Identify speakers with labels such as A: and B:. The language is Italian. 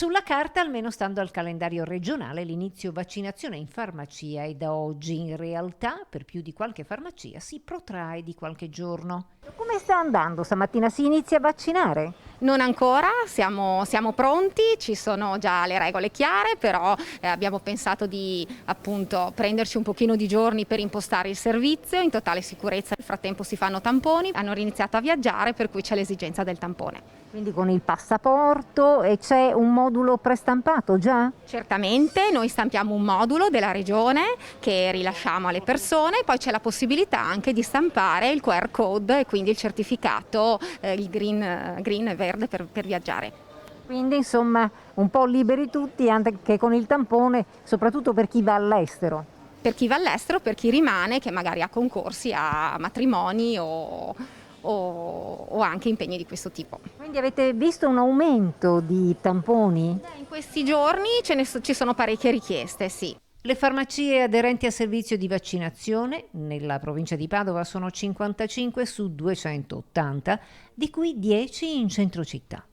A: Sulla carta, almeno stando al calendario regionale, l'inizio vaccinazione in farmacia è da oggi. In realtà, per più di qualche farmacia si protrae di qualche giorno. Come sta andando? Stamattina si inizia a vaccinare?
B: Non ancora, siamo pronti, ci sono già le regole chiare, però abbiamo pensato di appunto prenderci un pochino di giorni per impostare il servizio in totale sicurezza. Nel frattempo si fanno tamponi, hanno riniziato a viaggiare, per cui c'è l'esigenza del tampone.
A: Quindi con il passaporto, e c'è un modulo prestampato già?
B: Certamente, noi stampiamo un modulo della regione che rilasciamo alle persone, poi c'è la possibilità anche di stampare il QR code e quindi il certificato, il green e verde per viaggiare.
A: Quindi insomma un po' liberi tutti anche con il tampone, soprattutto per chi va all'estero.
B: Per chi va all'estero, per chi rimane, che magari ha concorsi, a matrimoni o anche impegni di questo tipo.
A: Quindi avete visto un aumento di tamponi?
B: In questi giorni ci sono parecchie richieste, sì.
A: Le farmacie aderenti al servizio di vaccinazione nella provincia di Padova sono 55 su 280, di cui 10 in centro città.